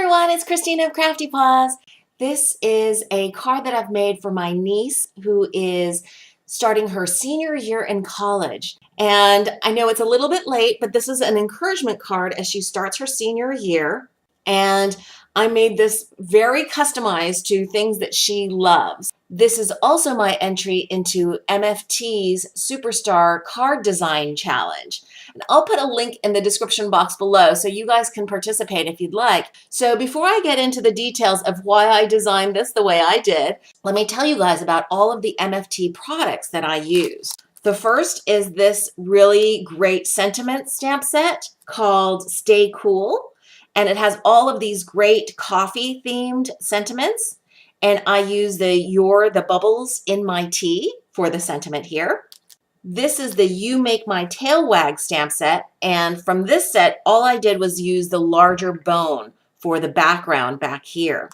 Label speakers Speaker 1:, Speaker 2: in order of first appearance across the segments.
Speaker 1: everyone, it's Christina of CraftyPaws. This is a card that I've made for my niece who is starting her senior year in college. And I know it's a little bit late, but this is an encouragement card as she starts her senior year. And I made this very customized to things that she loves. This is also my entry into MFT's Superstar Card Design Challenge. And I'll put a link in the description box below so you guys can participate if you'd like. So before I get into the details of why I designed this the way I did, let me tell you guys about all of the MFT products that I use. The first is this really great sentiment stamp set called Stay Cool. And it has all of these great coffee themed sentiments. And I use the You're the Bubbles in My Tea for the sentiment here. This is the You Make My Tail Wag stamp set. And from this set, all I did was use the larger bone for the background back here.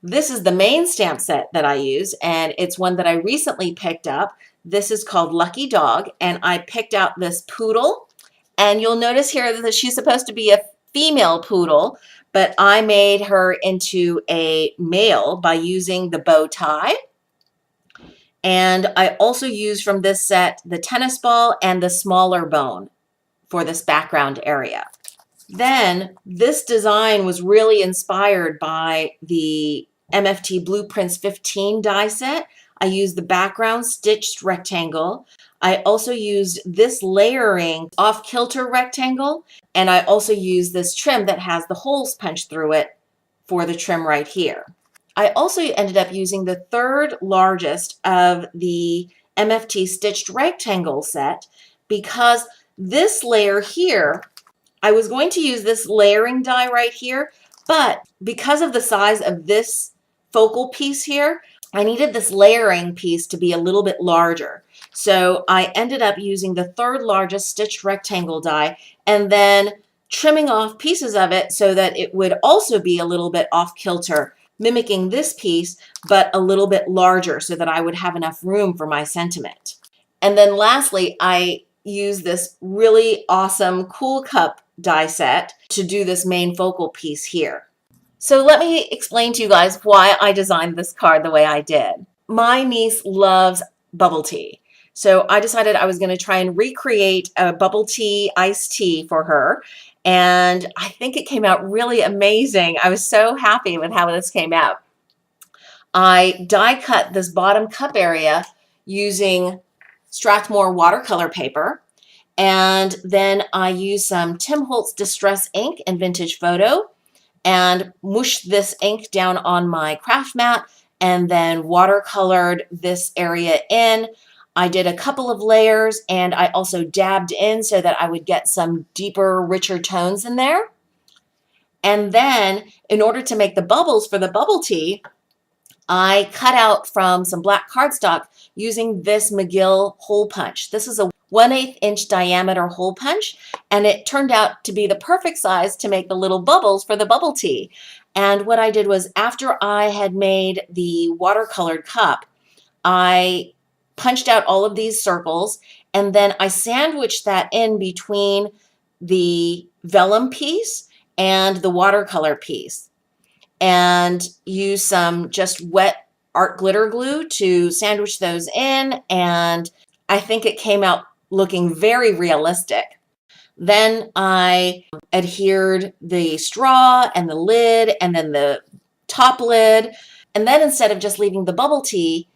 Speaker 1: This is the main stamp set that I use, and it's one that I recently picked up. This is called Lucky Dog, and I picked out this poodle. And you'll notice here that she's supposed to be a female poodle, but I made her into a male by using the bow tie. And I also used from this set the tennis ball and the smaller bone for this background area. Then this design was really inspired by the MFT Blueprints 15 die set. I used the background stitched rectangle. I also used this layering off-kilter rectangle, and I also used this trim that has the holes punched through it for the trim right here. I also ended up using the third largest of the MFT stitched rectangle set because this layer here, I was going to use this layering die right here, but because of the size of this focal piece here, I needed this layering piece to be a little bit larger. So I ended up using the third largest stitched rectangle die and then trimming off pieces of it so that it would also be a little bit off kilter, mimicking this piece, but a little bit larger so that I would have enough room for my sentiment. And then lastly, I used this really awesome Cool Cup die set to do this main focal piece here. So let me explain to you guys why I designed this card the way I did. My niece loves bubble tea. So I decided I was going to try and recreate a bubble tea iced tea for her. And I think it came out really amazing. I was so happy with how this came out. I die cut this bottom cup area using Strathmore watercolor paper. And then I used some Tim Holtz Distress ink and Vintage Photo and mushed this ink down on my craft mat and then watercolored this area in. I did a couple of layers and I also dabbed in so that I would get some deeper, richer tones in there. And then in order to make the bubbles for the bubble tea, I cut out from some black cardstock using this McGill hole punch. This is a 1/8 inch diameter hole punch, and it turned out to be the perfect size to make the little bubbles for the bubble tea. And what I did was after I had made the watercolored cup, I punched out all of these circles, and then I sandwiched that in between the vellum piece and the watercolor piece, and use some just wet art glitter glue to sandwich those in, and I think it came out looking very realistic. Then I adhered the straw and the lid and then the top lid, and then instead of just leaving the bubble tea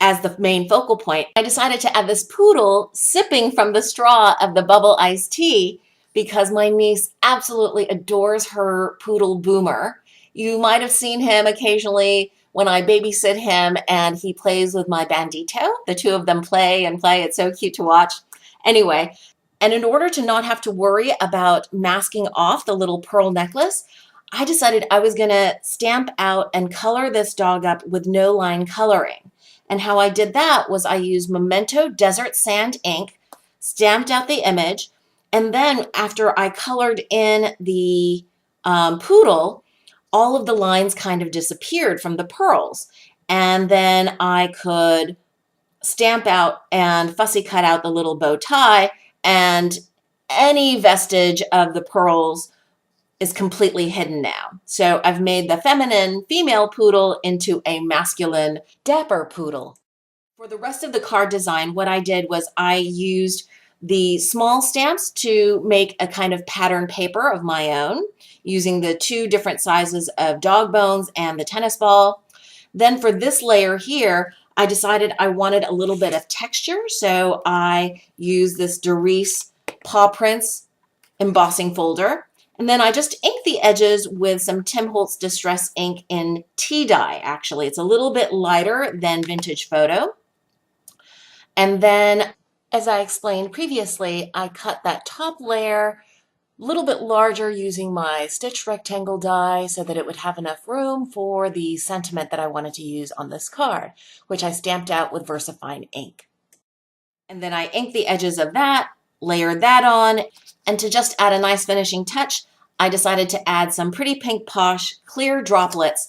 Speaker 1: as the main focal point, I decided to add this poodle sipping from the straw of the bubble iced tea because my niece absolutely adores her poodle Boomer. You might have seen him occasionally when I babysit him and he plays with my bandito. The two of them play and play. It's so cute to watch. Anyway, and in order to not have to worry about masking off the little pearl necklace, I decided I was going to stamp out and color this dog up with no line coloring. And how I did that was I used Memento Desert Sand ink, stamped out the image, and then after I colored in the poodle, all of the lines kind of disappeared from the pearls. And then I could stamp out and fussy cut out the little bow tie, and any vestige of the pearls is completely hidden now. So I've made the feminine female poodle into a masculine dapper poodle. For the rest of the card design, what I did was I used the small stamps to make a kind of pattern paper of my own, using the 2 different sizes of dog bones and the tennis ball. Then for this layer here, I decided I wanted a little bit of texture, so I used this Doris paw prints embossing folder. And then I just inked the edges with some Tim Holtz Distress ink in tea dye, actually. It's a little bit lighter than Vintage Photo. And then, as I explained previously, I cut that top layer a little bit larger using my stitched rectangle die so that it would have enough room for the sentiment that I wanted to use on this card, which I stamped out with VersaFine ink. And then I inked the edges of that, layered that on, and to just add a nice finishing touch, I decided to add some Pretty Pink Posh clear droplets.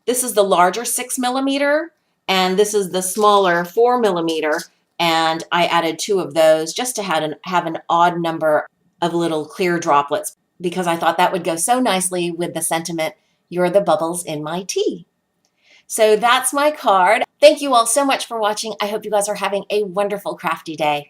Speaker 1: This is the larger 6mm, and this is the smaller 4mm, and I added 2 of those just to have an odd number of little clear droplets because I thought that would go so nicely with the sentiment, "You're the bubbles in my tea." So that's my card. Thank you all so much for watching. I hope you guys are having a wonderful crafty day.